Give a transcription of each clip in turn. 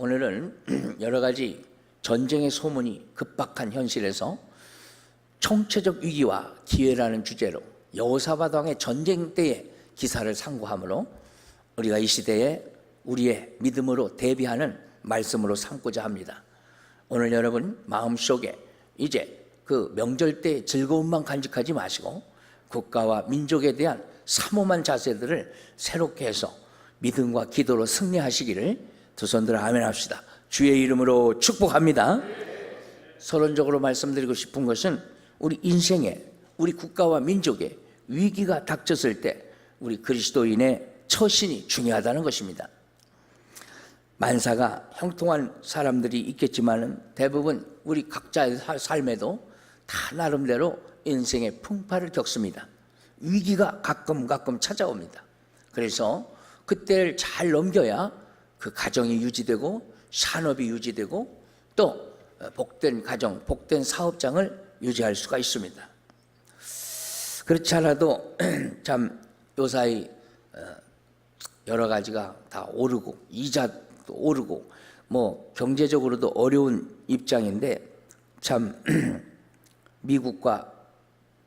오늘은 여러 가지 전쟁의 소문이 급박한 현실에서 총체적 위기와 기회라는 주제로 여호사밧 왕의 전쟁 때의 기사를 상고하므로 우리가 이 시대에 우리의 믿음으로 대비하는 말씀으로 삼고자 합니다. 오늘 여러분 마음속에 이제 그 명절 때 즐거움만 간직하지 마시고 국가와 민족에 대한 사모한 자세들을 새롭게 해서 믿음과 기도로 승리하시기를 두 손 들어 아멘 합시다. 주의 이름으로 축복합니다. 서론적으로 말씀드리고 싶은 것은 우리 인생에, 우리 국가와 민족에 위기가 닥쳤을 때 우리 그리스도인의 처신이 중요하다는 것입니다. 만사가 형통한 사람들이 있겠지만 대부분 우리 각자의 삶에도 다 나름대로 인생의 풍파를 겪습니다. 위기가 가끔 찾아옵니다. 그래서 그때를 잘 넘겨야 그 가정이 유지되고 산업이 유지되고 또 복된 가정, 복된 사업장을 유지할 수가 있습니다. 그렇지 않아도 참 요사이 여러 가지가 다 오르고 이자도 오르고 뭐 경제적으로도 어려운 입장인데 참 미국과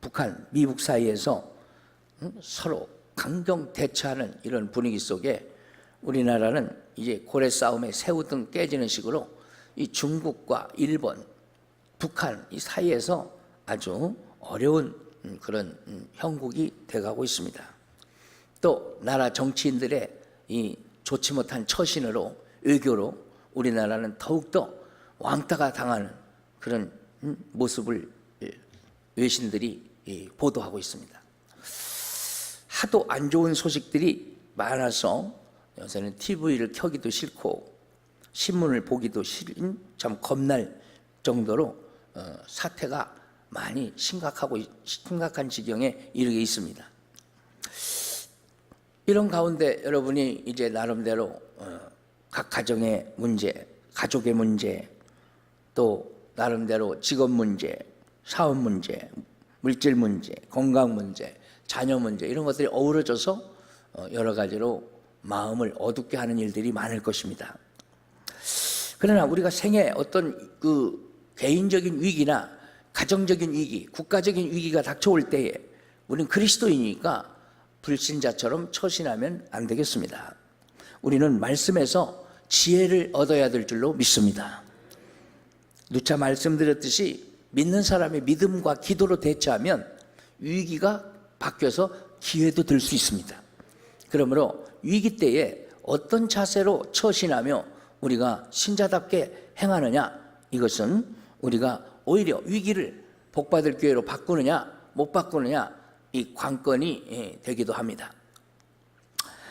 북한, 미국 사이에서 서로 강경 대처하는 이런 분위기 속에 우리나라는 이제 고래 싸움에 새우등 깨지는 식으로 이 중국과 일본, 북한 이 사이에서 아주 어려운 그런 형국이 돼가고 있습니다. 또 나라 정치인들의 이 좋지 못한 처신으로 외교로 우리나라는 더욱더 왕따가 당하는 그런 모습을 외신들이 보도하고 있습니다. 하도 안 좋은 소식들이 많아서 요새는 TV를 켜기도 싫고 신문을 보기도 싫은 참 겁날 정도로 사태가 많이 심각한 지경에 이르게 있습니다. 이런 가운데 여러분이 이제 나름대로 각 가정의 문제, 가족의 문제, 또 나름대로 직업 문제, 사업 문제, 물질 문제, 건강 문제, 자녀 문제 이런 것들이 어우러져서 여러 가지로 마음을 어둡게 하는 일들이 많을 것입니다. 그러나 우리가 생애 어떤 그 개인적인 위기나 가정적인 위기, 국가적인 위기가 닥쳐올 때에 우리는 그리스도이니까 불신자처럼 처신하면 안 되겠습니다. 우리는 말씀에서 지혜를 얻어야 될 줄로 믿습니다. 누차 말씀드렸듯이 믿는 사람의 믿음과 기도로 대처하면 위기가 바뀌어서 기회도 될 수 있습니다. 그러므로 위기 때에 어떤 자세로 처신하며 우리가 신자답게 행하느냐, 이것은 우리가 오히려 위기를 복받을 기회로 바꾸느냐 못 바꾸느냐 이 관건이 되기도 합니다.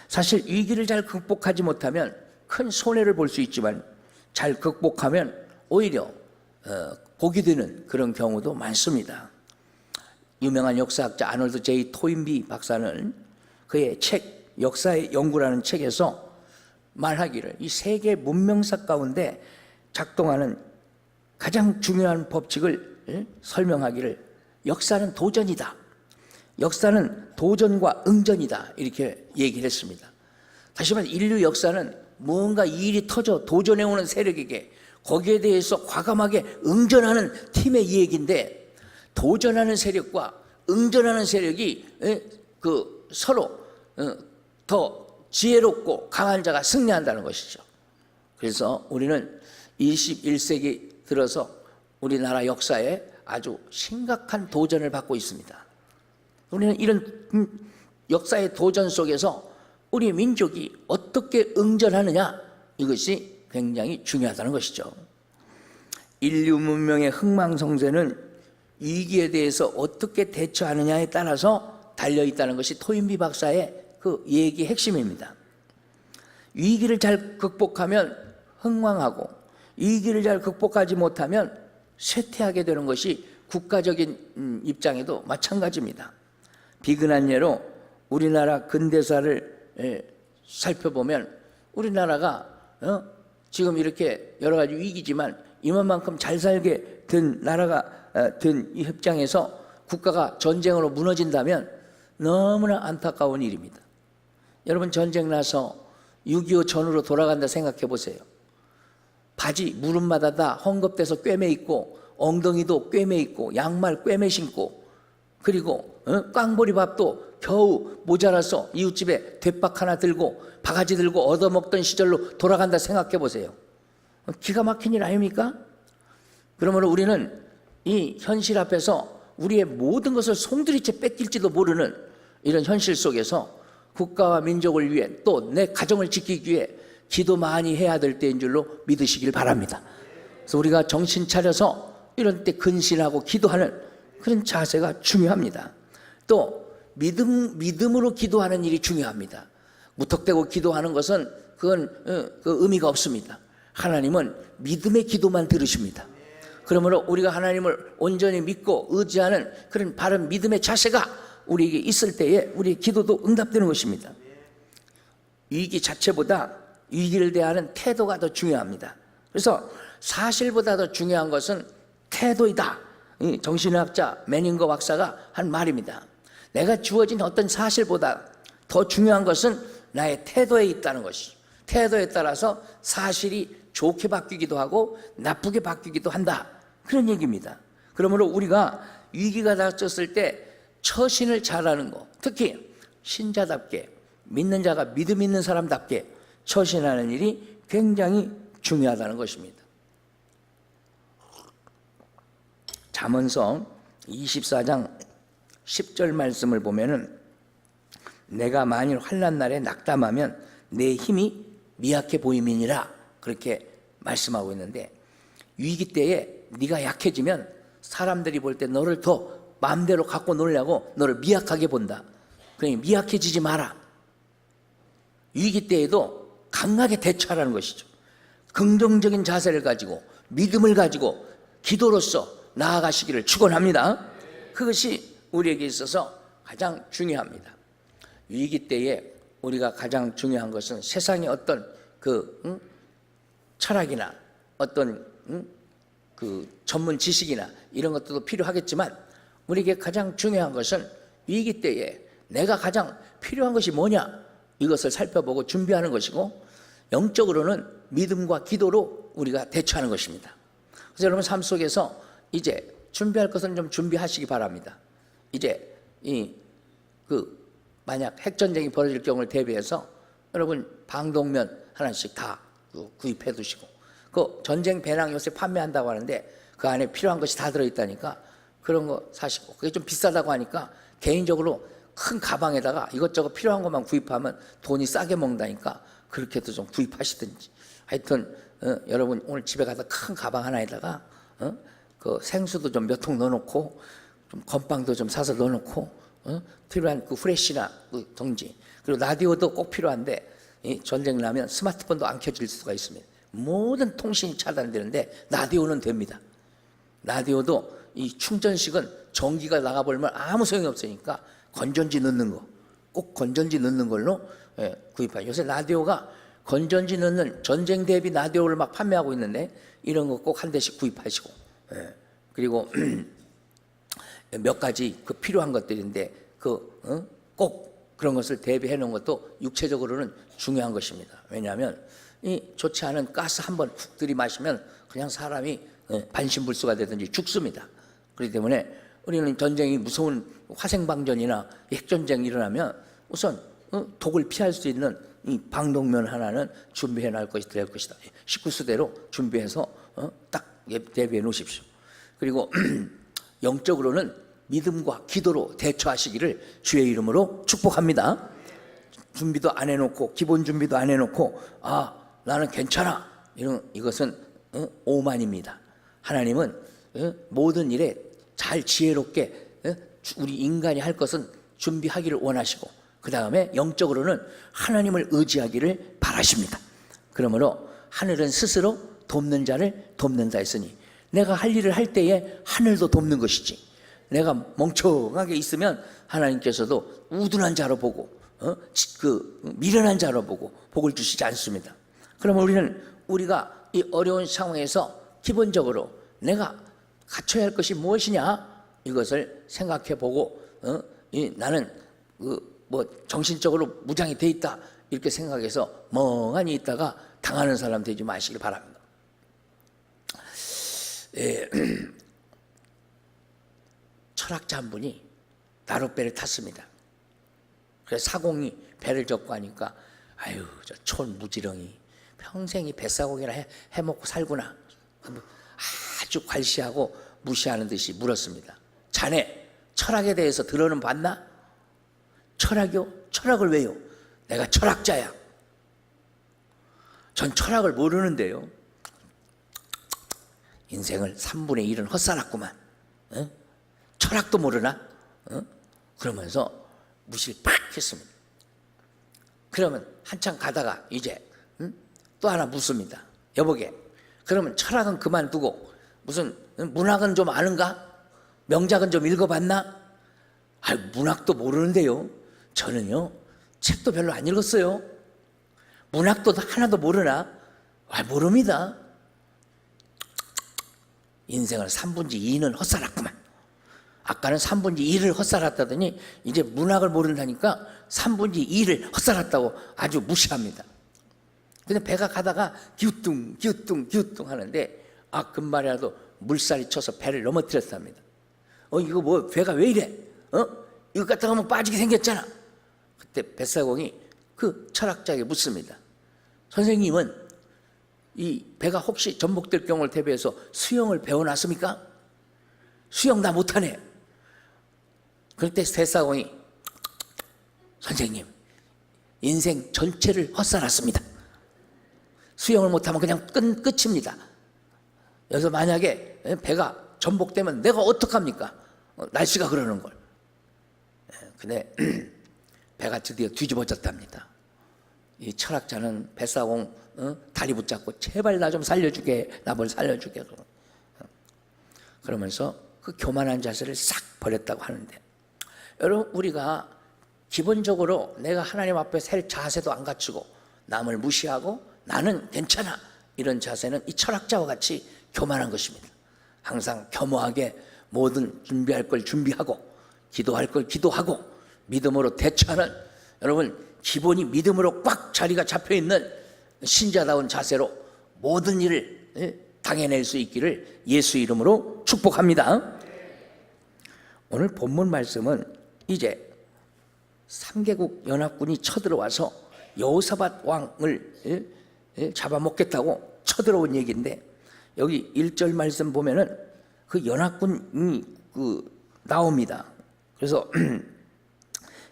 사실 위기를 잘 극복하지 못하면 큰 손해를 볼 수 있지만 잘 극복하면 오히려 복이 되는 그런 경우도 많습니다. 유명한 역사학자 아놀드 제이 토인비 박사는 그의 책 역사의 연구라는 책에서 말하기를 이 세계 문명사 가운데 작동하는 가장 중요한 법칙을 설명하기를 역사는 도전이다. 역사는 도전과 응전이다. 이렇게 얘기를 했습니다. 다시 말해 인류 역사는 무언가 일이 터져 도전해오는 세력에게 거기에 대해서 과감하게 응전하는 팀의 이야기인데 도전하는 세력과 응전하는 세력이 그 서로 더 지혜롭고 강한 자가 승리한다는 것이죠. 그래서 우리는 21세기 들어서 우리나라 역사에 아주 심각한 도전을 받고 있습니다. 우리는 이런 역사의 도전 속에서 우리 민족이 어떻게 응전하느냐, 이것이 굉장히 중요하다는 것이죠. 인류 문명의 흥망성쇠는 위기에 대해서 어떻게 대처하느냐에 따라서 달려있다는 것이 토인비 박사의 그 얘기의 핵심입니다. 위기를 잘 극복하면 흥망하고 위기를 잘 극복하지 못하면 쇠퇴하게 되는 것이 국가적인 입장에도 마찬가지입니다. 비근한 예로 우리나라 근대사를 살펴보면 우리나라가 지금 이렇게 여러 가지 위기지만 이만큼 잘 살게 된 나라가 된 이 입장에서 국가가 전쟁으로 무너진다면 너무나 안타까운 일입니다. 여러분 전쟁 나서 6.25 전후로 돌아간다 생각해 보세요. 바지 무릎마다 다 헝겊대서 꿰매 입고 엉덩이도 꿰매 입고 양말 꿰매 신고 그리고 꽝보리밥도 겨우 모자라서 이웃집에 대박 하나 들고 바가지 들고 얻어먹던 시절로 돌아간다 생각해 보세요. 기가 막힌 일 아닙니까? 그러므로 우리는 이 현실 앞에서 우리의 모든 것을 송두리째 뺏길지도 모르는 이런 현실 속에서 국가와 민족을 위해 또 내 가정을 지키기 위해 기도 많이 해야 될 때인 줄로 믿으시길 바랍니다. 그래서 우리가 정신 차려서 이런 때 근신하고 기도하는 그런 자세가 중요합니다. 또 믿음으로 기도하는 일이 중요합니다. 무턱대고 기도하는 것은 그건 그 의미가 없습니다. 하나님은 믿음의 기도만 들으십니다. 그러므로 우리가 하나님을 온전히 믿고 의지하는 그런 바른 믿음의 자세가 우리에게 있을 때에 우리의 기도도 응답되는 것입니다. 위기 자체보다 위기를 대하는 태도가 더 중요합니다. 그래서 사실보다 더 중요한 것은 태도이다. 정신의학자 매닝거 박사가 한 말입니다. 내가 주어진 어떤 사실보다 더 중요한 것은 나의 태도에 있다는 것이죠. 태도에 따라서 사실이 좋게 바뀌기도 하고 나쁘게 바뀌기도 한다. 그런 얘기입니다. 그러므로 우리가 위기가 닥쳤을 때 처신을 잘하는 것, 특히 신자답게 믿는 자가 믿음 있는 사람답게 처신하는 일이 굉장히 중요하다는 것입니다. 잠언서 24장 10절 말씀을 보면은 내가 만일 환난 날에 낙담하면 내 힘이 미약해 보임이니라 그렇게 말씀하고 있는데 위기 때에 네가 약해지면 사람들이 볼 때 너를 더 마음대로 갖고 놀려고 너를 미약하게 본다. 그러니 미약해지지 마라. 위기 때에도 강하게 대처하라는 것이죠. 긍정적인 자세를 가지고 믿음을 가지고 기도로서 나아가시기를 축원합니다. 그것이 우리에게 있어서 가장 중요합니다. 위기 때에 우리가 가장 중요한 것은 세상의 어떤 철학이나 어떤 그 전문 지식이나 이런 것들도 필요하겠지만 우리에게 가장 중요한 것은 위기 때에 내가 가장 필요한 것이 뭐냐 이것을 살펴보고 준비하는 것이고 영적으로는 믿음과 기도로 우리가 대처하는 것입니다. 그래서 여러분 삶 속에서 이제 준비할 것은 좀 준비하시기 바랍니다. 이제 만약 핵전쟁이 벌어질 경우를 대비해서 여러분 방독면 하나씩 다 구입해 두시고 그 전쟁 배낭 요새 판매한다고 하는데 그 안에 필요한 것이 다 들어있다니까 그런 거 사시고 그게 좀 비싸다고 하니까 개인적으로 큰 가방에다가 이것저것 필요한 것만 구입하면 돈이 싸게 먹는다니까 그렇게도 좀 구입하시든지 하여튼 여러분 오늘 집에 가서 큰 가방 하나에다가 그 생수도 좀 몇 통 넣어놓고 좀 건빵도 좀 사서 넣어놓고 필요한 그 후레쉬나 그 덩지 그리고 라디오도 꼭 필요한데 이 전쟁 나면 스마트폰도 안 켜질 수가 있습니다. 모든 통신이 차단되는데 라디오는 됩니다. 라디오도 이 충전식은 전기가 나가버리면 아무 소용이 없으니까 건전지 넣는 거, 꼭 건전지 넣는 걸로 구입해요. 요새 라디오가 건전지 넣는 전쟁 대비 라디오를 막 판매하고 있는데 이런 거 꼭 한 대씩 구입하시고 그리고 몇 가지 그 필요한 것들인데 꼭 그런 것을 대비해 놓은 것도 육체적으로는 중요한 것입니다. 왜냐하면 이 좋지 않은 가스 한번 훅 들이마시면 그냥 사람이 반신불수가 되든지 죽습니다. 그렇기 때문에 우리는 전쟁이 무서운 화생방전이나 핵전쟁이 일어나면 우선 독을 피할 수 있는 이 방독면 하나는 준비해 놔야 될 것이다. 식구수대로 준비해서 딱 대비해 놓으십시오. 그리고 영적으로는 믿음과 기도로 대처하시기를 주의 이름으로 축복합니다. 준비도 안 해놓고 기본 준비도 안 해놓고 나는 괜찮아 이것은 오만입니다. 하나님은 모든 일에 잘 지혜롭게 우리 인간이 할 것은 준비하기를 원하시고 그 다음에 영적으로는 하나님을 의지하기를 바라십니다. 그러므로 하늘은 스스로 돕는 자를 돕는다 했으니 내가 할 일을 할 때에 하늘도 돕는 것이지 내가 멍청하게 있으면 하나님께서도 우둔한 자로 보고 미련한 자로 보고 복을 주시지 않습니다. 그러면 우리가 이 어려운 상황에서 기본적으로 내가 갖춰야 할 것이 무엇이냐 이것을 생각해 보고 나는 정신적으로 무장이 돼 있다 이렇게 생각해서 멍하니 있다가 당하는 사람 되지 마시길 바랍니다. 철학자 한 분이 나룻배를 탔습니다. 그래서 사공이 배를 젓고 하니까 아유 저 촌무지렁이 평생이 뱃사공이나 해먹고 살구나 아주 괄시하고 무시하는 듯이 물었습니다. 자네 철학에 대해서 들어는 봤나? 철학이요? 철학을 왜요? 내가 철학자야. 전 철학을 모르는데요. 인생을 3분의 1은 헛살았구만. 어? 철학도 모르나? 어? 그러면서 무시를 팍 했습니다. 그러면 한참 가다가 이제 또 하나 묻습니다. 여보게, 그러면 철학은 그만두고 무슨 문학은 좀 아는가? 명작은 좀 읽어봤나? 아, 문학도 모르는데요. 저는요 책도 별로 안 읽었어요. 문학도 하나도 모르나? 아, 모릅니다. 인생을 3분의 2는 헛살았구만. 아까는 3분의 1을 헛살았다더니 이제 문학을 모른다니까 3분의 2를 헛살았다고 아주 무시합니다. 근데 배가 가다가 기우뚱 하는데 금말이라도 물살이 쳐서 배를 넘어뜨렸답니다. 이거 뭐 배가 왜 이래? 이거 갖다가 하면 빠지게 생겼잖아. 그때 뱃사공이 그 철학자에게 묻습니다. 선생님은 이 배가 혹시 전복될 경우를 대비해서 수영을 배워놨습니까? 수영 다 못하네. 그때 뱃사공이 선생님 인생 전체를 헛살았습니다. 수영을 못하면 그냥 끝입니다. 여기서 만약에 배가 전복되면 내가 어떡합니까? 날씨가 그러는 걸. 근데 배가 드디어 뒤집어졌답니다. 이 철학자는 뱃사공 다리 붙잡고 제발 나 좀 살려주게, 나 뭘 살려주게. 그러면서 그 교만한 자세를 싹 버렸다고 하는데, 여러분 우리가 기본적으로 내가 하나님 앞에 설 자세도 안 갖추고 남을 무시하고 나는 괜찮아 이런 자세는 이 철학자와 같이 교만한 것입니다. 항상 겸허하게 모든 준비할 걸 준비하고 기도할 걸 기도하고 믿음으로 대처하는, 여러분 기본이 믿음으로 꽉 자리가 잡혀있는 신자다운 자세로 모든 일을 당해낼 수 있기를 예수 이름으로 축복합니다. 오늘 본문 말씀은 이제 3개국 연합군이 쳐들어와서 여호사밧 왕을 잡아먹겠다고 쳐들어온 얘기인데, 여기 1절 말씀 보면은 그 연합군이 나옵니다. 그래서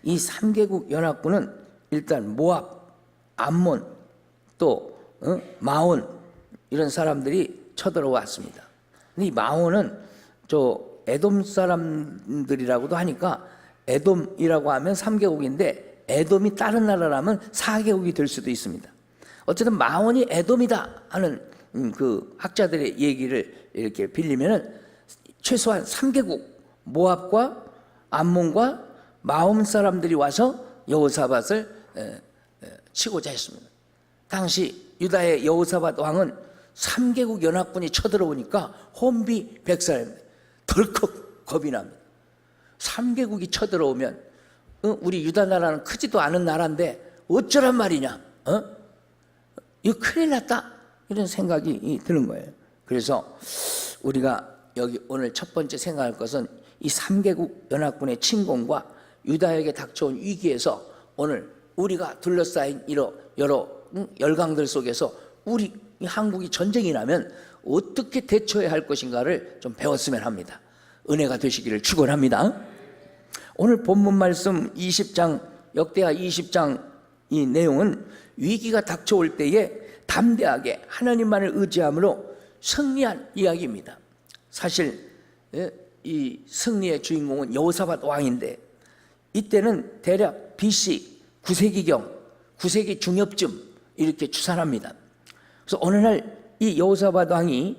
이 3개국 연합군은 일단 모압, 암몬, 또 마온 이런 사람들이 쳐들어왔습니다. 근데 이 마온은 에돔 사람들이라고도 하니까 에돔이라고 하면 3개국인데 에돔이 다른 나라라면 4개국이 될 수도 있습니다. 어쨌든 마온이 에돔이다 하는 그 학자들의 얘기를 이렇게 빌리면은 최소한 3개국 모압과 암몬과 마온 사람들이 와서 여호사밧을 치고자 했습니다. 당시 유다의 여호사밧 왕은 3개국 연합군이 쳐들어오니까 혼비백산입니다. 덜컥 겁이 납니다. 3개국이 쳐들어오면 우리 유다 나라는 크지도 않은 나라인데 어쩌란 말이냐? 이거 큰일 났다 이런 생각이 드는 거예요. 그래서 우리가 여기 오늘 첫 번째 생각할 것은 이 3개국 연합군의 침공과 유다에게 닥쳐온 위기에서 오늘 우리가 둘러싸인 여러 열강들 속에서 우리 한국이 전쟁이 나면 어떻게 대처해야 할 것인가를 좀 배웠으면 합니다. 은혜가 되시기를 축원합니다. 오늘 본문 말씀 20장 역대하 20장 이 내용은 위기가 닥쳐올 때에 담대하게 하나님만을 의지함으로 승리한 이야기입니다. 사실 이 승리의 주인공은 여호사밧 왕인데 이때는 대략 BC 9세기경 9세기 중엽쯤 이렇게 추산합니다. 그래서 어느 날 이 여호사밧 왕이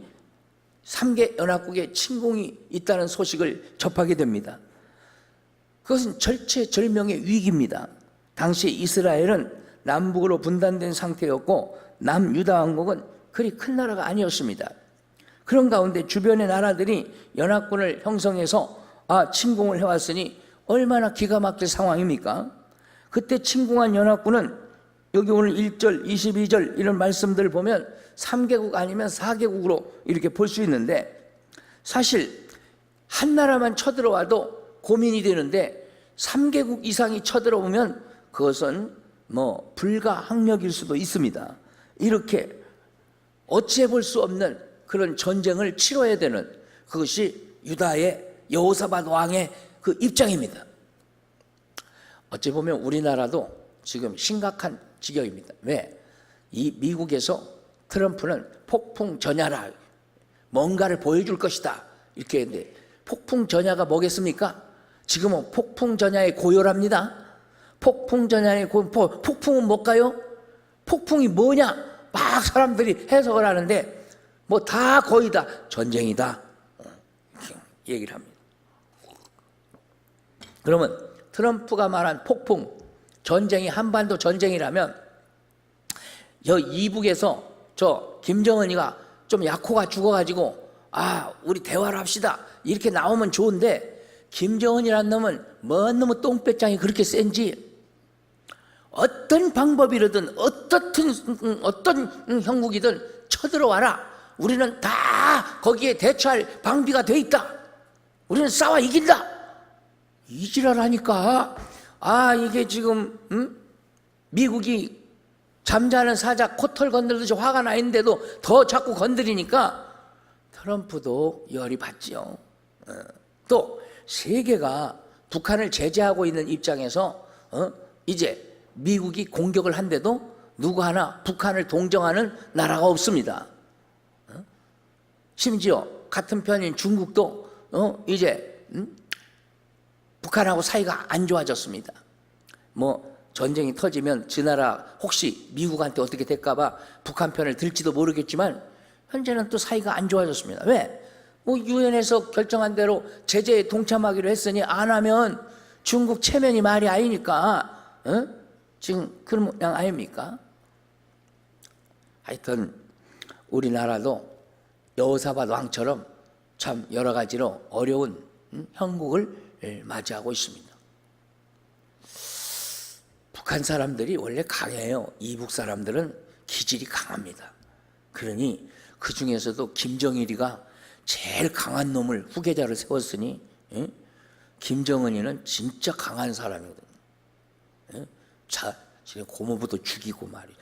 3개 연합국의 침공이 있다는 소식을 접하게 됩니다. 그것은 절체절명의 위기입니다. 당시 이스라엘은 남북으로 분단된 상태였고 남유다 왕국은 그리 큰 나라가 아니었습니다. 그런 가운데 주변의 나라들이 연합군을 형성해서 침공을 해왔으니 얼마나 기가 막힐 상황입니까? 그때 침공한 연합군은 여기 오늘 1절, 22절 이런 말씀들을 보면 3개국 아니면 4개국으로 이렇게 볼 수 있는데 사실 한 나라만 쳐들어와도 고민이 되는데 3개국 이상이 쳐들어오면 그것은 뭐 불가항력일 수도 있습니다. 이렇게 어찌해 볼 수 없는 그런 전쟁을 치러야 되는 그것이 유다의 여호사밧 왕의 그 입장입니다. 어찌 보면 우리나라도 지금 심각한 지경입니다. 왜? 이 미국에서 트럼프는 폭풍 전야라, 뭔가를 보여줄 것이다 이렇게 했는데, 폭풍 전야가 뭐겠습니까? 지금은 폭풍 전야의 고요랍니다. 폭풍 전야의 폭풍은 뭘까요? 폭풍이 뭐냐? 막 사람들이 해석을 하는데 뭐 다 거의 다 전쟁이다 이렇게 얘기를 합니다. 그러면 트럼프가 말한 폭풍 전쟁이 한반도 전쟁이라면 이북에서 저 김정은이가 좀 약호가 죽어가지고 우리 대화를 합시다 이렇게 나오면 좋은데, 김정은이란 놈은 뭔 놈의 똥배짱이 그렇게 센지 어떤 방법이라든 어떤 형국이든 쳐들어와라, 우리는 다 거기에 대처할 방비가 돼 있다, 우리는 싸워 이긴다, 이 지랄하니까 이게 지금 미국이 잠자는 사자 코털 건들듯이 화가 나 있는데도 더 자꾸 건드리니까 트럼프도 열이 받지요. 또 세계가 북한을 제재하고 있는 입장에서 이제 미국이 공격을 한데도 누구 하나 북한을 동정하는 나라가 없습니다. 심지어 같은 편인 중국도 이제 북한하고 사이가 안 좋아졌습니다. 뭐 전쟁이 터지면 저 나라 혹시 미국한테 어떻게 될까봐 북한 편을 들지도 모르겠지만 현재는 또 사이가 안 좋아졌습니다. 왜? 뭐 유엔에서 결정한 대로 제재에 동참하기로 했으니 안 하면 중국 체면이 말이 아니니까 지금 그런 모양 아닙니까? 하여튼 우리나라도 여호사밧 왕처럼 참 여러 가지로 어려운 형국을 맞이하고 있습니다. 북한 사람들이 원래 강해요. 이북 사람들은 기질이 강합니다. 그러니 그 중에서도 김정일이가 제일 강한 놈을 후계자로 세웠으니 김정은이는 진짜 강한 사람이거든요. 지금 고모부도 죽이고 말이죠.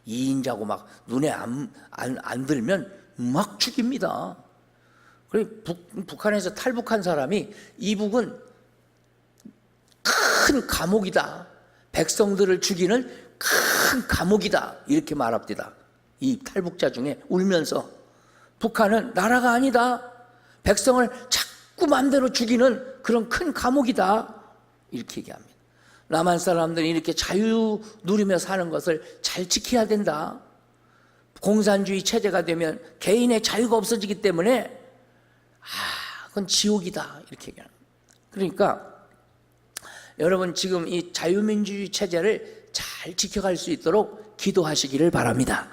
이인자고 막 눈에 안 들면 막 죽입니다. 그래 북한에서 탈북한 사람이 이북은 큰 감옥이다, 백성들을 죽이는 큰 감옥이다 이렇게 말합니다. 이 탈북자 중에 울면서 북한은 나라가 아니다, 백성을 자꾸 마음대로 죽이는 그런 큰 감옥이다 이렇게 얘기합니다. 남한 사람들이 이렇게 자유 누리며 사는 것을 잘 지켜야 된다. 공산주의 체제가 되면 개인의 자유가 없어지기 때문에 그건 지옥이다 이렇게 얘기합니다. 그러니까 여러분 지금 이 자유민주주의 체제를 잘 지켜갈 수 있도록 기도하시기를 바랍니다.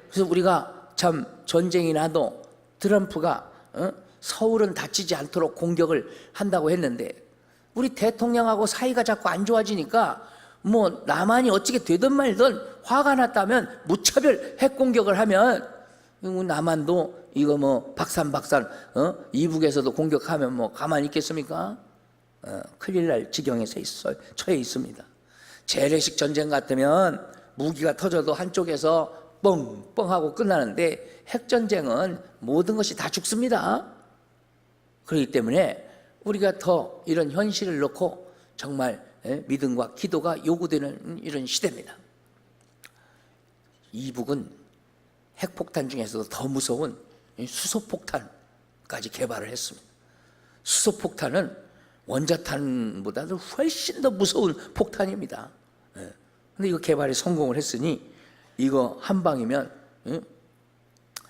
그래서 우리가 참 전쟁이 나도 트럼프가 서울은 다치지 않도록 공격을 한다고 했는데, 우리 대통령하고 사이가 자꾸 안 좋아지니까 뭐 남한이 어떻게 되든 말든 화가 났다면 무차별 핵공격을 하면 남한도 이거 뭐 박산 이북에서도 공격하면 뭐 가만히 있겠습니까? 큰일 날 지경에서 처해 있습니다. 재래식 전쟁 같으면 무기가 터져도 한쪽에서 뻥뻥하고 끝나는데 핵전쟁은 모든 것이 다 죽습니다. 그렇기 때문에 우리가 더 이런 현실을 놓고 정말 믿음과 기도가 요구되는 이런 시대입니다. 이북은 핵폭탄 중에서도 더 무서운 수소폭탄까지 개발을 했습니다. 수소폭탄은 원자탄보다도 훨씬 더 무서운 폭탄입니다. 근데 이거 개발에 성공을 했으니 이거 한 방이면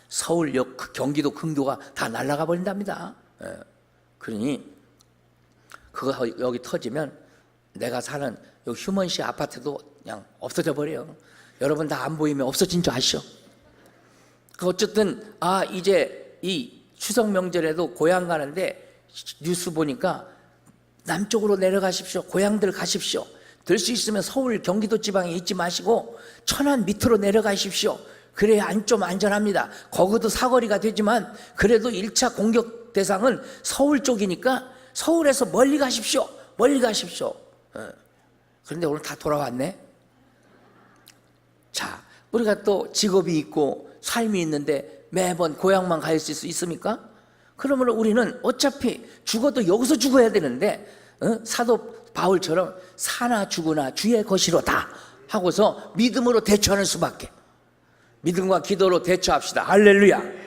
서울역 경기도 근교가 다 날아가 버린답니다. 그러니 그거 여기 터지면 내가 사는 요 휴먼시 아파트도 그냥 없어져 버려요. 여러분 다 안 보이면 없어진 줄 아시죠? 어쨌든 이제 이 추석 명절에도 고향 가는데 뉴스 보니까 남쪽으로 내려가십시오. 고향들 가십시오. 될 수 있으면 서울 경기도 지방에 있지 마시고 천안 밑으로 내려가십시오. 그래야 좀 안전합니다. 거기도 사거리가 되지만 그래도 1차 공격 대상은 서울 쪽이니까 서울에서 멀리 가십시오. 멀리 가십시오. 그런데 오늘 다 돌아왔네. 자, 우리가 또 직업이 있고 삶이 있는데 매번 고향만 갈 수 있습니까? 그러면 우리는 어차피 죽어도 여기서 죽어야 되는데 사도 바울처럼 사나 죽으나 주의 것이로다 하고서 믿음으로 대처하는 수밖에. 믿음과 기도로 대처합시다. 할렐루야.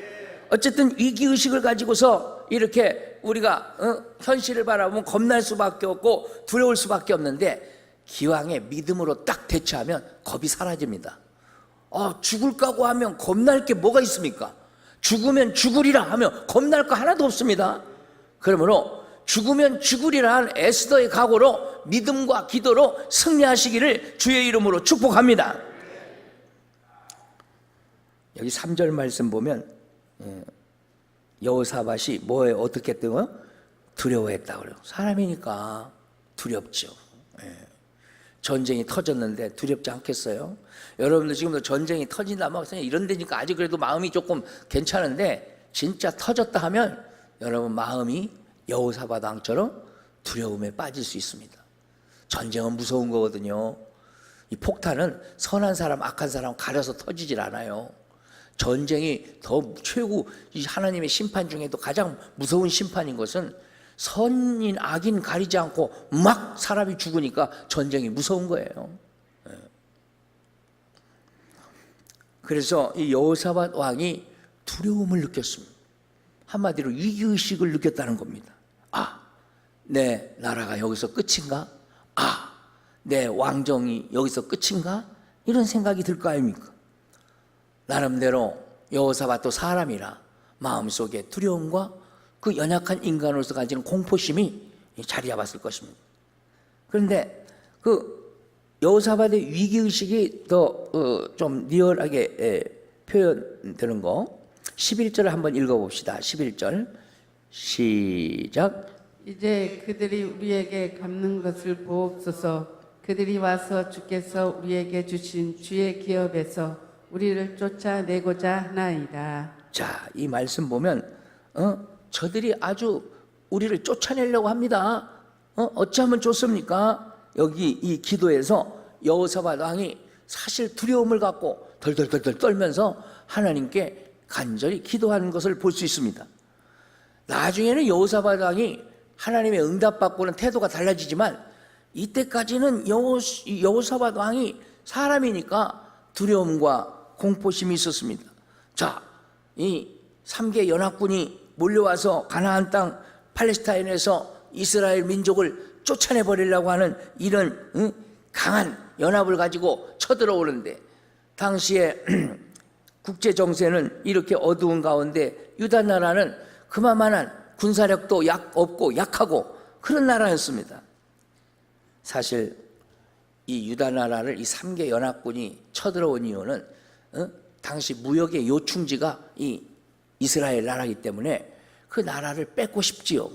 어쨌든 위기의식을 가지고서 이렇게 우리가 현실을 바라보면 겁날 수밖에 없고 두려울 수밖에 없는데, 기왕에 믿음으로 딱 대처하면 겁이 사라집니다. 죽을까고 하면 겁날 게 뭐가 있습니까? 죽으면 죽으리라 하면 겁날 거 하나도 없습니다. 그러므로 죽으면 죽으리라 한 에스더의 각오로 믿음과 기도로 승리하시기를 주의 이름으로 축복합니다. 여기 3절 말씀 보면 여호사밧이 뭐에 어떻게 했던 두려워했다 그래요. 사람이니까 두렵죠. 전쟁이 터졌는데 두렵지 않겠어요? 여러분들 지금도 전쟁이 터진다면 이런 데니까 아직 그래도 마음이 조금 괜찮은데, 진짜 터졌다 하면 여러분 마음이 여호사밧 왕처럼 두려움에 빠질 수 있습니다. 전쟁은 무서운 거거든요. 이 폭탄은 선한 사람 악한 사람 가려서 터지질 않아요. 전쟁이 더 최고, 이 하나님의 심판 중에도 가장 무서운 심판인 것은 선인 악인 가리지 않고 막 사람이 죽으니까 전쟁이 무서운 거예요. 그래서 이 여호사밧 왕이 두려움을 느꼈습니다. 한마디로 위기의식을 느꼈다는 겁니다. 내 나라가 여기서 끝인가? 내 왕정이 여기서 끝인가? 이런 생각이 들 거 아닙니까? 나름대로 여호사밧도 사람이라 마음속에 두려움과 그 연약한 인간으로서 가지는 공포심이 자리 잡았을 것입니다. 그런데 그 여호사밧의 위기의식이 더 좀 리얼하게 표현되는 거 11절을 한번 읽어봅시다. 11절 시작. 이제 그들이 우리에게 갚는 것을 보옵소서. 그들이 와서 주께서 우리에게 주신 주의 기업에서 우리를 쫓아내고자 하나이다. 자, 이 말씀 보면 저들이 아주 우리를 쫓아내려고 합니다. 어찌하면 좋습니까? 여기 이 기도에서 여호사밧 왕이 사실 두려움을 갖고 덜덜덜 떨면서 하나님께 간절히 기도하는 것을 볼 수 있습니다. 나중에는 여호사밧 왕이 하나님의 응답받고는 태도가 달라지지만, 이때까지는 여호사밧 왕이 사람이니까 두려움과 공포심이 있었습니다. 자, 이 3개 연합군이 몰려와서 가나안 땅 팔레스타인에서 이스라엘 민족을 쫓아내 버리려고 하는 이런 강한 연합을 가지고 쳐들어오는데, 당시에 국제 정세는 이렇게 어두운 가운데 유다 나라는 그만한 군사력도 없고 약하고 그런 나라였습니다. 사실 이 유다 나라를 이 3개 연합군이 쳐들어온 이유는 당시 무역의 요충지가 이 이스라엘 나라이기 때문에 그 나라를 뺏고 싶지요.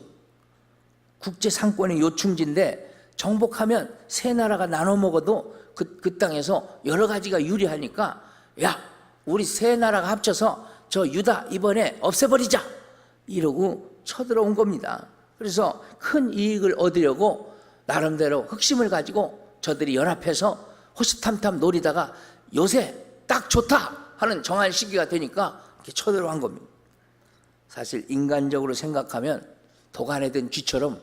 국제 상권의 요충지인데 정복하면 세 나라가 나눠 먹어도 그 땅에서 여러 가지가 유리하니까, 야, 우리 세 나라가 합쳐서 저 유다 이번에 없애버리자 이러고 쳐들어온 겁니다. 그래서 큰 이익을 얻으려고 나름대로 흑심을 가지고 저들이 연합해서 호시탐탐 노리다가 요새 딱 좋다 하는 정한 시기가 되니까 이렇게 쳐들어간 겁니다. 사실 인간적으로 생각하면 도간에 든 쥐처럼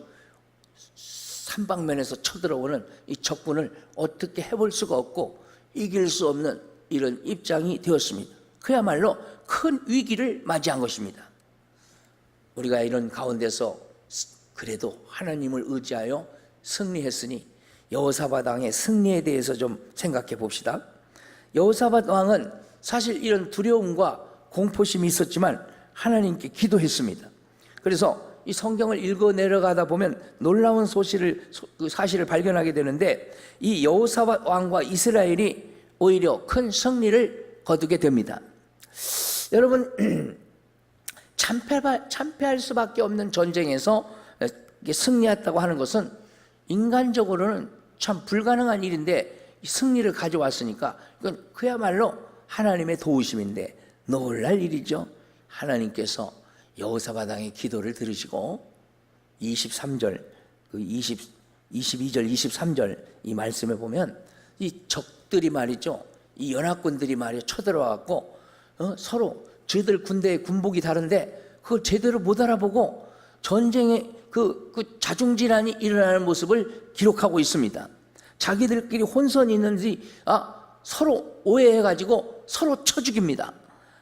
삼방면에서 쳐들어오는 이 적군을 어떻게 해볼 수가 없고 이길 수 없는 이런 입장이 되었습니다. 그야말로 큰 위기를 맞이한 것입니다. 우리가 이런 가운데서 그래도 하나님을 의지하여 승리했으니 여호사밧 왕의 승리에 대해서 좀 생각해 봅시다. 여호사밧 왕은 사실 이런 두려움과 공포심이 있었지만 하나님께 기도했습니다. 그래서 이 성경을 읽어 내려가다 보면 놀라운 사실을 발견하게 되는데, 이 여호사밧 왕과 이스라엘이 오히려 큰 승리를 거두게 됩니다. 여러분, 참패할 수밖에 없는 전쟁에서 승리했다고 하는 것은 인간적으로는 참 불가능한 일인데 승리를 가져왔으니까 이건 그야말로 하나님의 도우심인데 놀랄 일이죠. 하나님께서 여호사밧 왕의 기도를 들으시고 23절, 22절, 23절 이 말씀에 보면 이 적들이 말이죠, 이 연합군들이 말이죠 쳐들어와갖고 서로 저희들 군대의 군복이 다른데 그걸 제대로 못 알아보고 전쟁의 그 자중질환이 일어나는 모습을 기록하고 있습니다. 자기들끼리 혼선이 있는지 서로 오해해가지고 서로 쳐 죽입니다.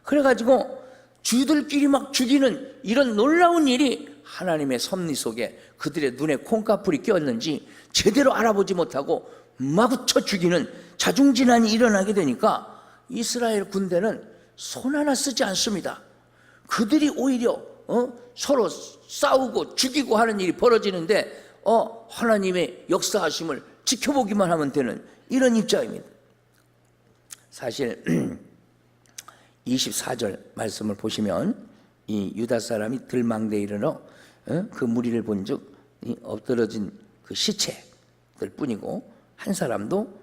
그래가지고 주들끼리 막 죽이는 이런 놀라운 일이 하나님의 섭리 속에 그들의 눈에 콩가풀이 끼었는지 제대로 알아보지 못하고 마구 쳐 죽이는 자중질환이 일어나게 되니까 이스라엘 군대는 손 하나 쓰지 않습니다. 그들이 오히려 서로 싸우고 죽이고 하는 일이 벌어지는데 하나님의 역사하심을 지켜보기만 하면 되는 이런 입장입니다. 사실 24절 말씀을 보시면 이 유다 사람이 들망대에 이르러 그 무리를 본즉 엎드러진 그 시체들 뿐이고 한 사람도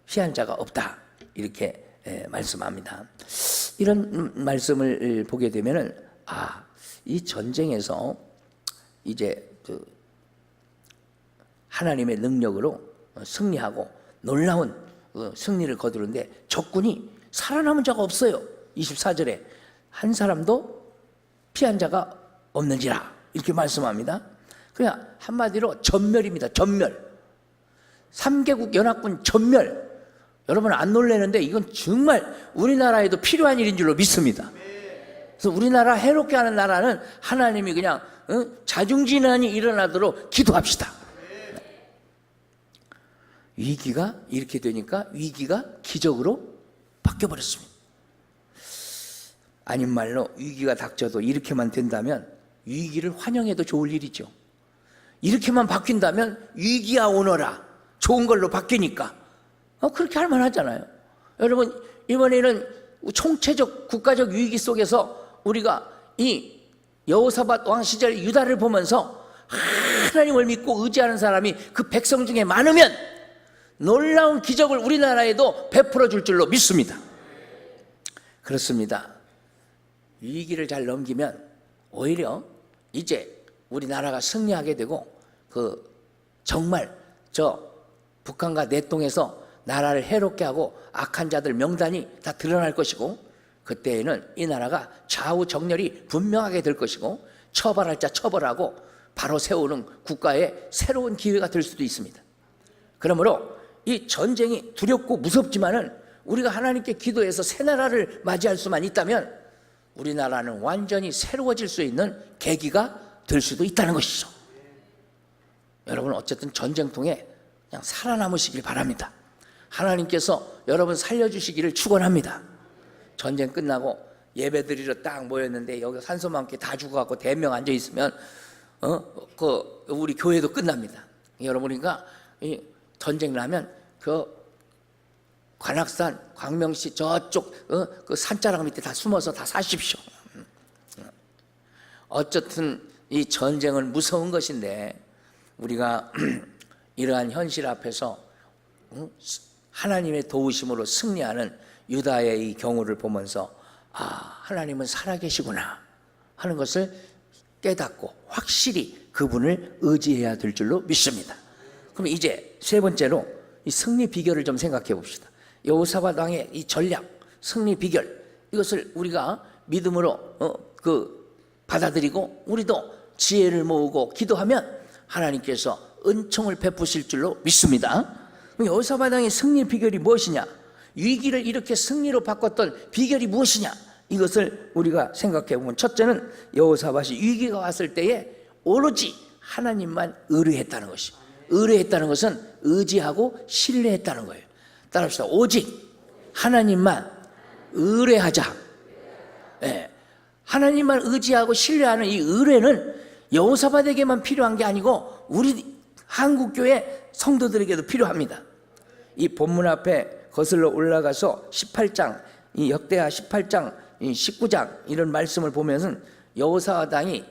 피한 자가 없다, 이렇게 말씀합니다. 이런 말씀을 보게 되면은 이 전쟁에서 이제 하나님의 능력으로 승리하고 놀라운 승리를 거두는데 적군이 살아남은 자가 없어요. 24절에 한 사람도 피한 자가 없는지라 이렇게 말씀합니다. 그냥 한마디로 전멸입니다. 전멸. 3개국 연합군 전멸. 여러분 안 놀라는데 이건 정말 우리나라에도 필요한 일인 줄로 믿습니다. 그래서 우리나라 해롭게 하는 나라는 하나님이 그냥 자중진환이 일어나도록 기도합시다. 위기가 이렇게 되니까 위기가 기적으로 바뀌어버렸습니다. 아닌 말로 위기가 닥쳐도 이렇게만 된다면 위기를 환영해도 좋을 일이죠. 이렇게만 바뀐다면 위기야 오너라, 좋은 걸로 바뀌니까 그렇게 할 만하잖아요. 여러분 이번에는 총체적 국가적 위기 속에서 우리가 이 여호사밧 왕 시절 유다를 보면서 하나님을 믿고 의지하는 사람이 그 백성 중에 많으면 놀라운 기적을 우리나라에도 베풀어 줄 줄로 믿습니다. 그렇습니다. 위기를 잘 넘기면 오히려 이제 우리나라가 승리하게 되고 정말 북한과 내통해서 나라를 해롭게 하고 악한 자들 명단이 다 드러날 것이고 그때에는 이 나라가 좌우 정렬이 분명하게 될 것이고 처벌할 자 처벌하고 바로 세우는 국가의 새로운 기회가 될 수도 있습니다. 그러므로 이 전쟁이 두렵고 무섭지만은 우리가 하나님께 기도해서 새 나라를 맞이할 수만 있다면 우리나라는 완전히 새로워질 수 있는 계기가 될 수도 있다는 것이죠. 여러분 어쨌든 전쟁통에 그냥 살아남으시길 바랍니다. 하나님께서 여러분 살려주시기를 축원합니다. 전쟁 끝나고 예배드리러 딱 모였는데 여기 산소망께 다 죽어갖고 대명 앉아 있으면 우리 교회도 끝납니다. 여러분이니까 이 전쟁 나면 관악산, 광명시 저쪽 그 산자락 밑에 다 숨어서 다 사십시오. 어쨌든 이 전쟁은 무서운 것인데 우리가 이러한 현실 앞에서 하나님의 도우심으로 승리하는 유다의 이 경우를 보면서 하나님은 살아계시구나 하는 것을 깨닫고 확실히 그분을 의지해야 될 줄로 믿습니다. 그럼 이제 세 번째로 이 승리 비결을 좀 생각해 봅시다. 여호사밧 왕의 이 전략, 승리 비결, 이것을 우리가 믿음으로 받아들이고 우리도 지혜를 모으고 기도하면 하나님께서 은총을 베푸실 줄로 믿습니다. 여호사밧 왕의 승리 비결이 무엇이냐? 위기를 이렇게 승리로 바꿨던 비결이 무엇이냐? 이것을 우리가 생각해 보면 첫째는 여호사밧이 위기가 왔을 때에 오로지 하나님만 의뢰했다는 것이. 의뢰했다는 것은 의지하고 신뢰했다는 거예요. 따라합시다. 오직 하나님만 의뢰하자. 네. 하나님만 의지하고 신뢰하는 이 의뢰는 여호사밧에게만 필요한 게 아니고 우리 한국교회 성도들에게도 필요합니다. 이 본문 앞에 거슬러 올라가서 18장, 이 역대하 18장, 19장 이런 말씀을 보면은 여호사밧 왕이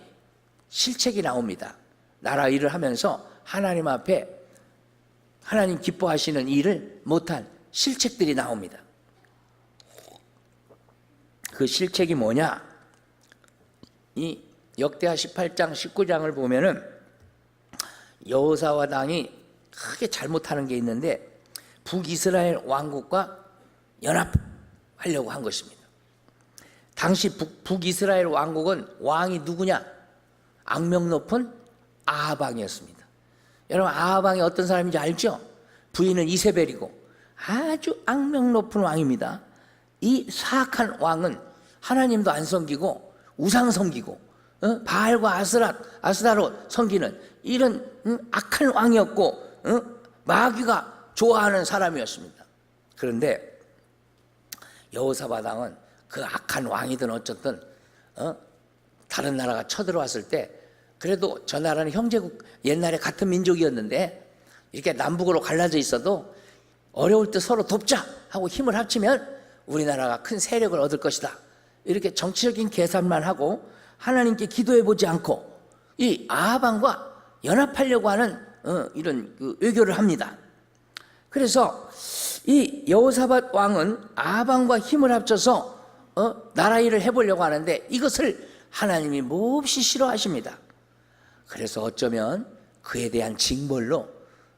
실책이 나옵니다. 나라 일을 하면서 하나님 앞에 하나님 기뻐하시는 일을 못한 실책들이 나옵니다. 그 실책이 뭐냐? 이 역대하 18장 19장을 보면은 여호사밧 왕이 크게 잘못하는 게 있는데 북이스라엘 왕국과 연합하려고 한 것입니다. 당시 북이스라엘 왕국은 왕이 누구냐? 악명 높은 아합 왕이었습니다. 여러분, 아합 왕이 어떤 사람인지 알죠? 부인은 이세벨이고 아주 악명 높은 왕입니다. 이 사악한 왕은 하나님도 안 섬기고 우상 섬기고 바알과 아스다롯 섬기는 이런 악한 왕이었고 마귀가 좋아하는 사람이었습니다. 그런데 여호사밧 왕은 그 악한 왕이든 어쨌든 다른 나라가 쳐들어왔을 때 그래도 저 나라는 형제국, 옛날에 같은 민족이었는데 이렇게 남북으로 갈라져 있어도 어려울 때 서로 돕자 하고 힘을 합치면 우리나라가 큰 세력을 얻을 것이다. 이렇게 정치적인 계산만 하고 하나님께 기도해 보지 않고 이 아합 왕과 연합하려고 하는 이런 그 외교를 합니다. 그래서 이 여호사밧 왕은 아합 왕과 힘을 합쳐서 나라 일을 해보려고 하는데 이것을 하나님이 몹시 싫어하십니다. 그래서 어쩌면 그에 대한 징벌로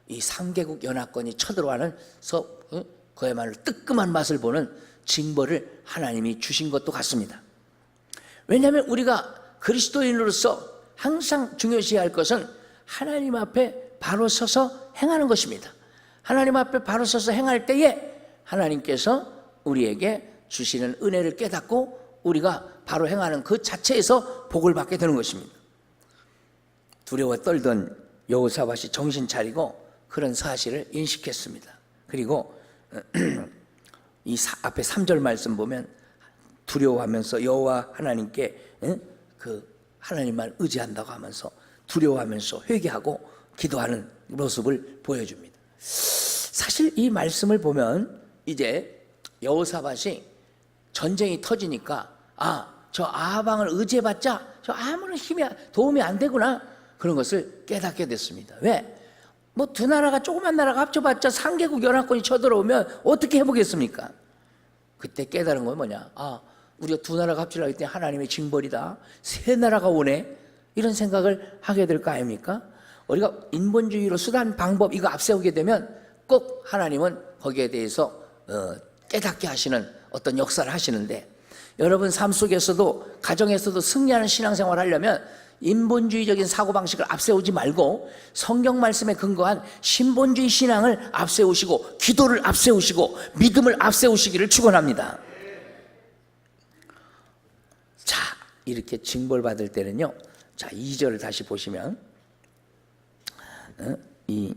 이 3개국 연합군이 쳐들어와서 그야말로 뜨끔한 맛을 보는 징벌을 하나님이 주신 것도 같습니다. 왜냐하면 우리가 그리스도인으로서 항상 중요시해야 할 것은 하나님 앞에 바로 서서 행하는 것입니다. 하나님 앞에 바로 서서 행할 때에 하나님께서 우리에게 주시는 은혜를 깨닫고 우리가 바로 행하는 그 자체에서 복을 받게 되는 것입니다. 두려워 떨던 여호사밧이 정신 차리고 그런 사실을 인식했습니다. 그리고 이 앞에 3절 말씀 보면 두려워하면서 여호와 하나님께 그 하나님만 의지한다고 하면서 두려워하면서 회개하고 기도하는 모습을 보여줍니다. 사실 이 말씀을 보면 이제 여호사밧이 전쟁이 터지니까 저 아합 왕을 의지해봤자 저 아무런 힘이 도움이 안 되구나 그런 것을 깨닫게 됐습니다. 왜? 뭐 두 나라가 조그만 나라가 합쳐봤자 3개국 연합군이 쳐들어오면 어떻게 해보겠습니까? 그때 깨달은 건 뭐냐? 우리가 두 나라가 합치려고 했더니 하나님의 징벌이다. 세 나라가 오네. 이런 생각을 하게 될 거 아닙니까? 우리가 인본주의로 수단, 방법 이거 앞세우게 되면 꼭 하나님은 거기에 대해서 깨닫게 하시는 어떤 역사를 하시는데 여러분 삶 속에서도 가정에서도 승리하는 신앙생활을 하려면 인본주의적인 사고방식을 앞세우지 말고 성경 말씀에 근거한 신본주의 신앙을 앞세우시고 기도를 앞세우시고 믿음을 앞세우시기를 축원합니다. 자, 이렇게 징벌받을 때는요. 자, 2절을 다시 보시면 이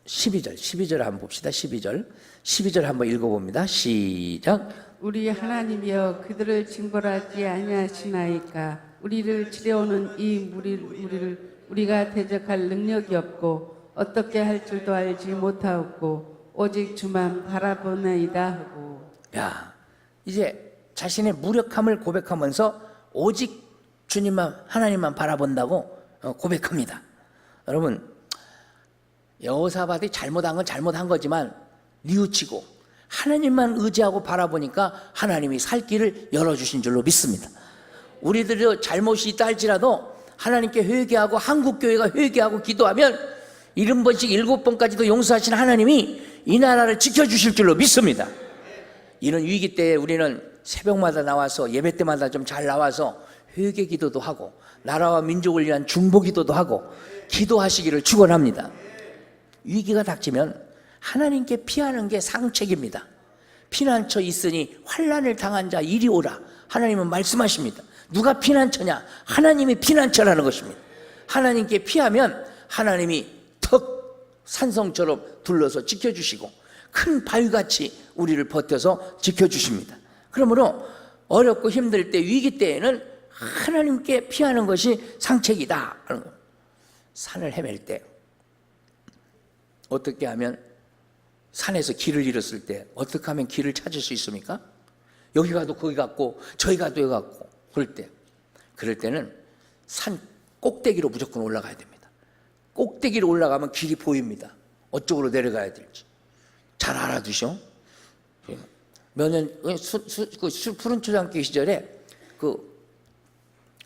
12절 한번 봅시다. 12절 한번 읽어봅니다. 시작. 우리 하나님이여 그들을 징벌하지 아니하시나이까 우리를 치려오는 이 무리를 우리가 대적할 능력이 없고 어떻게 할 줄도 알지 못하옵고 오직 주만 바라보나이다 하고. 야, 이제 자신의 무력함을 고백하면서 오직 주님만 하나님만 바라본다고 고백합니다. 여러분, 여호사밧이 잘못한 건 잘못한 거지만 뉘우치고 하나님만 의지하고 바라보니까 하나님이 살 길을 열어주신 줄로 믿습니다. 우리들이 잘못이 있다 할지라도 하나님께 회개하고 한국교회가 회개하고 기도하면 70번씩 7번까지도 용서하신 하나님이 이 나라를 지켜주실 줄로 믿습니다. 이런 위기 때에 우리는 새벽마다 나와서 예배 때마다 좀 잘 나와서 회개 기도도 하고 나라와 민족을 위한 중보 기도도 하고 기도하시기를 축원합니다. 위기가 닥치면 하나님께 피하는 게 상책입니다. 피난처 있으니 환난을 당한 자 이리 오라. 하나님은 말씀하십니다. 누가 피난처냐? 하나님이 피난처라는 것입니다. 하나님께 피하면 하나님이 턱 산성처럼 둘러서 지켜주시고 큰 바위같이 우리를 버텨서 지켜주십니다. 그러므로 어렵고 힘들 때 위기 때에는 하나님께 피하는 것이 상책이다. 산을 헤맬 때 어떻게 하면 산에서 길을 잃었을 때 어떻게 하면 길을 찾을 수 있습니까? 여기 가도 거기 같고 저기 가도 여기 같고 그럴 때는 산 꼭대기로 무조건 올라가야 됩니다. 꼭대기로 올라가면 길이 보입니다. 어쪽으로 내려가야 될지 잘 알아두셔. 몇 년 푸른 초등학교 시절에 그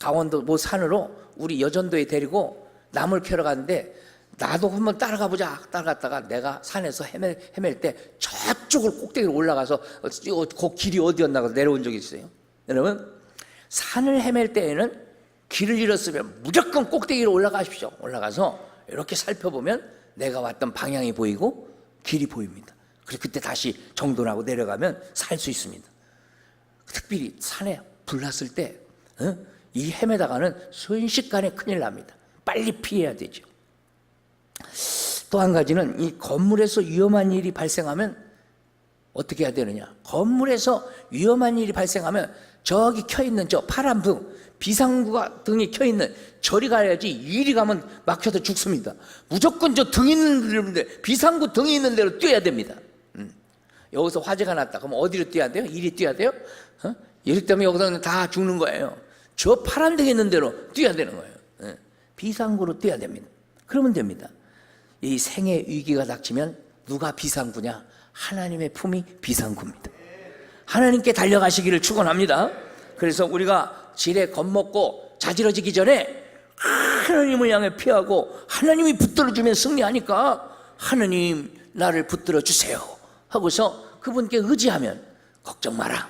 강원도 뭐 산으로 우리 여전도에 데리고 나물 캐러 갔는데 나도 한번 따라가 보자. 따라갔다가 내가 산에서 헤맬 때 저쪽을 꼭대기로 올라가서 그 길이 어디였나 내려온 적이 있어요. 여러분, 산을 헤맬 때에는 길을 잃었으면 무조건 꼭대기로 올라가십시오. 올라가서 이렇게 살펴보면 내가 왔던 방향이 보이고 길이 보입니다. 그래서 그때 다시 정돈하고 내려가면 살 수 있습니다. 특별히 산에 불났을 때 이 헤매다가는 순식간에 큰일 납니다. 빨리 피해야 되죠. 또 한 가지는 이 건물에서 위험한 일이 발생하면 어떻게 해야 되느냐. 건물에서 위험한 일이 발생하면 저기 켜있는 저 파란 비상구가 등이 켜있는 저리 가야지. 이리 가면 막혀서 죽습니다. 무조건 저 등 있는 데로, 비상구 등이 있는 데로 뛰어야 됩니다. 여기서 화재가 났다 그러면 어디로 뛰어야 돼요? 이리 뛰어야 돼요? 이리 때문에 여기서는 다 죽는 거예요. 저 파란 등 있는 데로 뛰어야 되는 거예요. 비상구로 뛰어야 됩니다. 그러면 됩니다. 이 생의 위기가 닥치면 누가 비상구냐? 하나님의 품이 비상구입니다. 하나님께 달려가시기를 축원합니다. 그래서 우리가 지레 겁먹고 자지러지기 전에 하나님을 향해 피하고 하나님이 붙들어주면 승리하니까 하나님 나를 붙들어 주세요 하고서 그분께 의지하면 걱정 마라,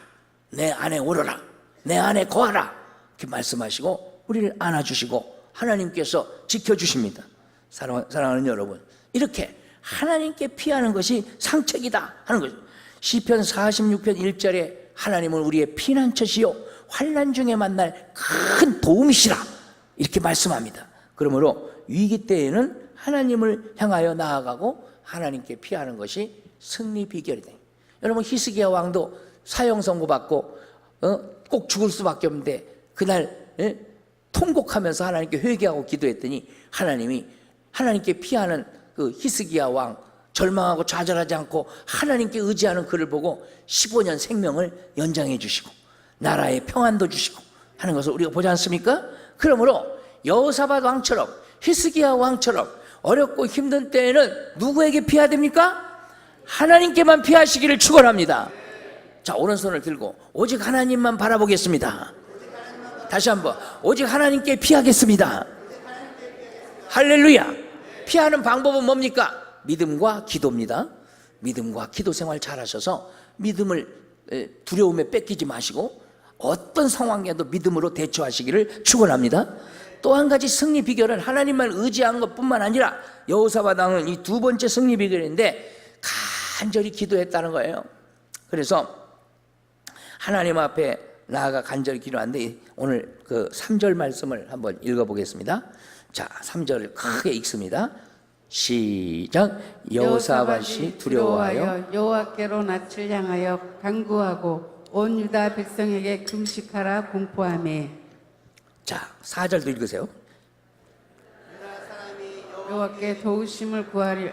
내 안에 오르라, 내 안에 거하라 이렇게 말씀하시고 우리를 안아주시고 하나님께서 지켜주십니다. 사랑하는 여러분, 이렇게 하나님께 피하는 것이 상책이다 하는 거죠. 시편 46편 1절에 하나님은 우리의 피난처시요 환난 중에 만날 큰 도움이시라 이렇게 말씀합니다. 그러므로 위기 때에는 하나님을 향하여 나아가고 하나님께 피하는 것이 승리 비결이 됩니다. 여러분, 히스기야 왕도 사형 선고받고 꼭 죽을 수밖에 없는데 그날 통곡하면서 하나님께 회개하고 기도했더니 하나님이 하나님께 피하는 그 히스기야 왕 절망하고 좌절하지 않고 하나님께 의지하는 그를 보고 15년 생명을 연장해 주시고 나라에 평안도 주시고 하는 것을 우리가 보지 않습니까? 그러므로 여호사밧 왕처럼 히스기야 왕처럼 어렵고 힘든 때에는 누구에게 피해야 됩니까? 하나님께만 피하시기를 축원합니다. 자, 오른손을 들고 오직 하나님만 바라보겠습니다. 다시 한번 오직 하나님께 피하겠습니다. 할렐루야. 피하는 방법은 뭡니까? 믿음과 기도입니다. 믿음과 기도 생활 잘하셔서 믿음을 두려움에 뺏기지 마시고 어떤 상황에도 믿음으로 대처하시기를 축원합니다. 또 한 가지 승리 비결은 하나님만 의지한 것뿐만 아니라 여호사밧 왕은 이 두 번째 승리 비결인데 간절히 기도했다는 거예요. 그래서 하나님 앞에 나아가 간절히 기도하는데 오늘 그 3절 말씀을 한번 읽어보겠습니다. 자, 3절을 크게 읽습니다. 시작. 여호사밧이 두려워하여 여호와께로 낯을 향하여 간구하고 온 유다 백성에게 금식하라 공포하매. 자, 4절도 읽으세요. 여호와께 도우심을 구하려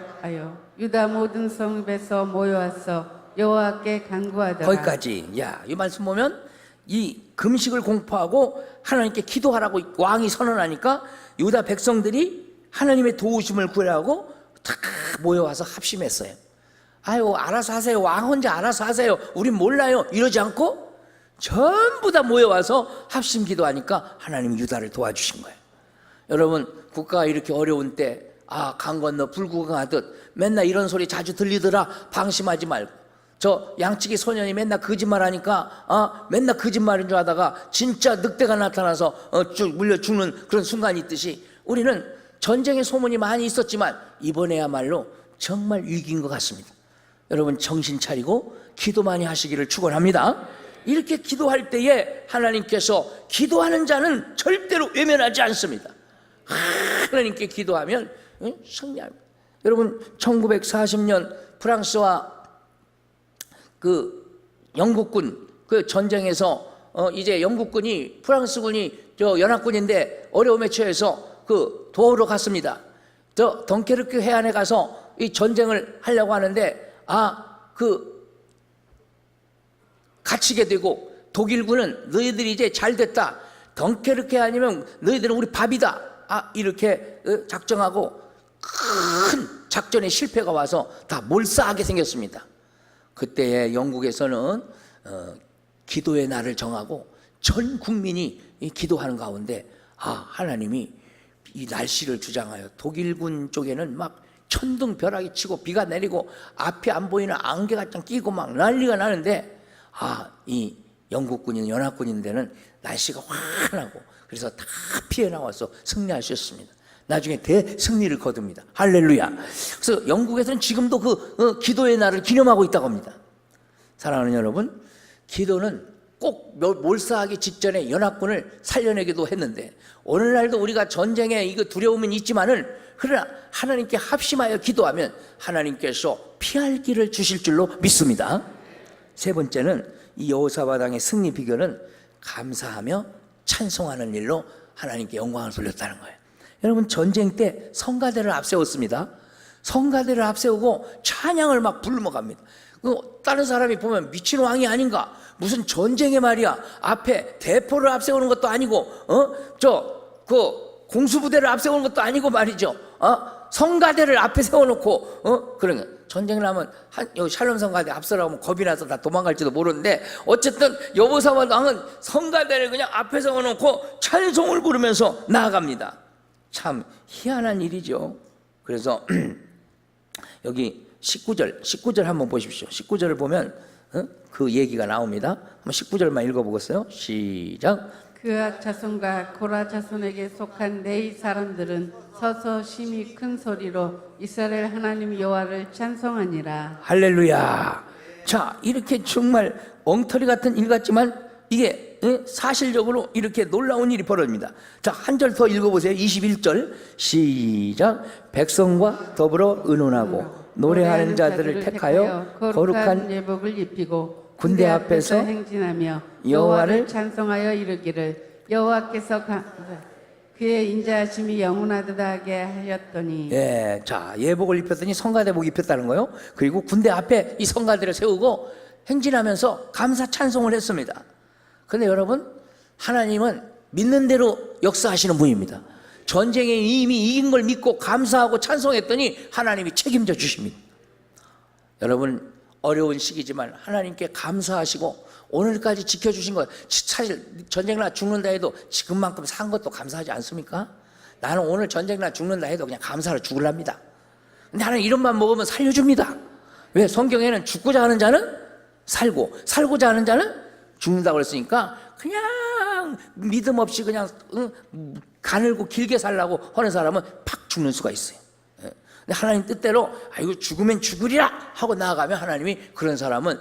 유다 모든 성읍에서 모여왔어 여호와께 간구하더라. 거기까지. 야, 이 말씀 보면 이 금식을 공포하고 하나님께 기도하라고 왕이 선언하니까 유다 백성들이 하나님의 도우심을 구하라고 다 모여와서 합심했어요. 아유, 알아서 하세요. 왕 혼자 알아서 하세요. 우린 몰라요. 이러지 않고 전부 다 모여와서 합심 기도하니까 하나님이 유다를 도와주신 거예요. 여러분, 국가가 이렇게 어려운 때 강 건너 불구경하듯 맨날 이런 소리 자주 들리더라. 방심하지 말고. 저 양치기 소년이 맨날 거짓말하니까 맨날 거짓말인 줄 하다가 진짜 늑대가 나타나서 쭉 물려 죽는 그런 순간이 있듯이 우리는 전쟁의 소문이 많이 있었지만 이번에야말로 정말 위기인 것 같습니다. 여러분, 정신 차리고 기도 많이 하시기를 축원합니다. 이렇게 기도할 때에 하나님께서 기도하는 자는 절대로 외면하지 않습니다. 하나님께 기도하면 승리합니다. 여러분, 1940년 프랑스와 그 영국군 그 전쟁에서 이제 영국군이 프랑스군이 저 연합군인데 어려움에 처해서 그 도우러 갔습니다. 저 덩케르크 해안에 가서 이 전쟁을 하려고 하는데 갇히게 되고 독일군은 너희들이 이제 잘 됐다. 덩케르크 아니면 너희들은 우리 밥이다. 이렇게 작정하고 큰 작전의 실패가 와서 다 몰사하게 생겼습니다. 그때 영국에서는 기도의 날을 정하고 전 국민이 이 기도하는 가운데 하나님이 이 날씨를 주장하여 독일군 쪽에는 막 천둥벼락이 치고 비가 내리고 앞이 안 보이는 안개가 좀 끼고 막 난리가 나는데 이 영국군인 연합군인 데는 날씨가 환하고 그래서 다 피해 나와서 승리할 수 있었습니다. 나중에 대승리를 거둡니다. 할렐루야. 그래서 영국에서는 지금도 그 기도의 날을 기념하고 있다고 합니다. 사랑하는 여러분, 기도는 꼭 몰사하기 직전에 연합군을 살려내기도 했는데 오늘날도 우리가 전쟁에 이거 두려움은 있지만은 그러나 하나님께 합심하여 기도하면 하나님께서 피할 길을 주실 줄로 믿습니다. 세 번째는 이 여호사밧 왕의 승리 비결은 감사하며 찬송하는 일로 하나님께 영광을 돌렸다는 거예요. 여러분, 전쟁 때 성가대를 앞세웠습니다. 성가대를 앞세우고 찬양을 막 부르며 다른 사람이 보면 미친 왕이 아닌가, 무슨 전쟁에 말이야 앞에 대포를 앞세우는 것도 아니고 공수부대를 앞세우는 것도 아니고 말이죠. 성가대를 앞에 세워놓고 그러면 전쟁을 하면 샬롬 성가대 앞서라고 하면 겁이 나서 다 도망갈지도 모르는데 어쨌든 여호사밧 왕은 성가대를 그냥 앞에 세워놓고 찬송을 부르면서 나아갑니다. 참 희한한 일이죠. 그래서 여기 19절 한번 보십시오. 19절을 보면 그 얘기가 나옵니다. 한번 19절만 읽어보겠어요. 시작. 그앗 자손과 고라 자손에게 속한 레위 사람들은 서서 심히 큰 소리로 이스라엘 하나님 여호와를 찬송하니라. 할렐루야. 자, 이렇게 정말 엉터리 같은 일 같지만 이게 사실적으로 이렇게 놀라운 일이 벌어집니다. 자, 한 절 더 읽어보세요. 21절 시작. 백성과 더불어 의논하고 노래하는 자들을 택하여 거룩한 예복을 입히고 군대 앞에서 행진하며 여호와를 찬송하여 이르기를 여호와께서 그의 인자하심이 영원하게 하였더니. 자, 예복을 입혔더니 성가대복 입혔다는 거예요. 그리고 군대 앞에 이 성가대를 세우고 행진하면서 감사 찬송을 했습니다. 그런데 여러분, 하나님은 믿는 대로 역사하시는 분입니다. 전쟁에 이미 이긴 걸 믿고 감사하고 찬송했더니 하나님이 책임져 주십니다. 여러분, 어려운 시기지만 하나님께 감사하시고 오늘까지 지켜주신 것, 사실 전쟁나 죽는다 해도 지금만큼 산 것도 감사하지 않습니까? 나는 오늘 전쟁나 죽는다 해도 그냥 감사로 죽으랍니다. 근데 하나님 이런 맘 먹으면 살려줍니다. 왜? 성경에는 죽고자 하는 자는 살고 살고자 하는 자는 죽는다고 그랬으니까 그냥 믿음 없이 그냥 가늘고 길게 살라고 하는 사람은 팍 죽는 수가 있어요. 근데 하나님 뜻대로 이거 죽으면 죽으리라 하고 나아가면 하나님이 그런 사람은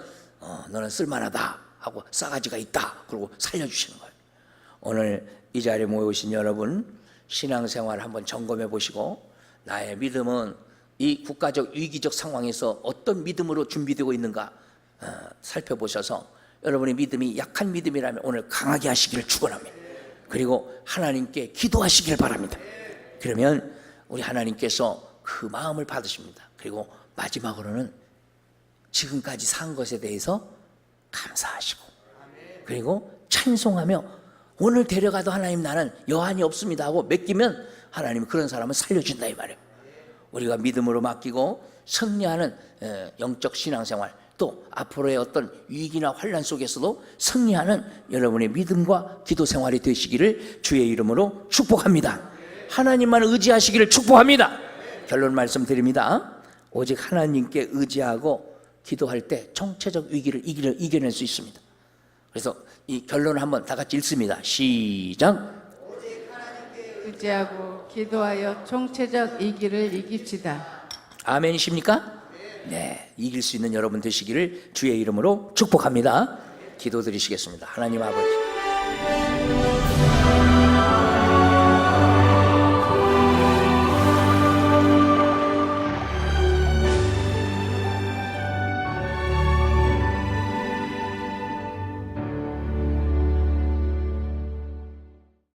너는 쓸만하다 하고 싸가지가 있다 그러고 살려주시는 거예요. 오늘 이 자리에 모여오신 여러분, 신앙생활 한번 점검해 보시고 나의 믿음은 이 국가적 위기적 상황에서 어떤 믿음으로 준비되고 있는가 살펴보셔서 여러분의 믿음이 약한 믿음이라면 오늘 강하게 하시기를 축원합니다. 그리고 하나님께 기도하시길 바랍니다. 그러면 우리 하나님께서 그 마음을 받으십니다. 그리고 마지막으로는 지금까지 산 것에 대해서 감사하시고 그리고 찬송하며 오늘 데려가도 하나님 나는 여한이 없습니다 하고 맡기면 하나님이 그런 사람을 살려준다 이 말이에요. 우리가 믿음으로 맡기고 승리하는 영적 신앙생활, 또 앞으로의 어떤 위기나 환난 속에서도 승리하는 여러분의 믿음과 기도 생활이 되시기를 주의 이름으로 축복합니다. 하나님만 의지하시기를 축복합니다. 결론 말씀드립니다. 오직 하나님께 의지하고 기도할 때 총체적 위기를 이겨낼 수 있습니다. 그래서 이 결론을 한번 다 같이 읽습니다. 시작. 오직 하나님께 의지하고 기도하여 총체적 위기를 이깁시다. 아멘이십니까? 네, 이길 수 있는 여러분 되시기를 주의 이름으로 축복합니다. 기도 드리시겠습니다. 하나님 아버지,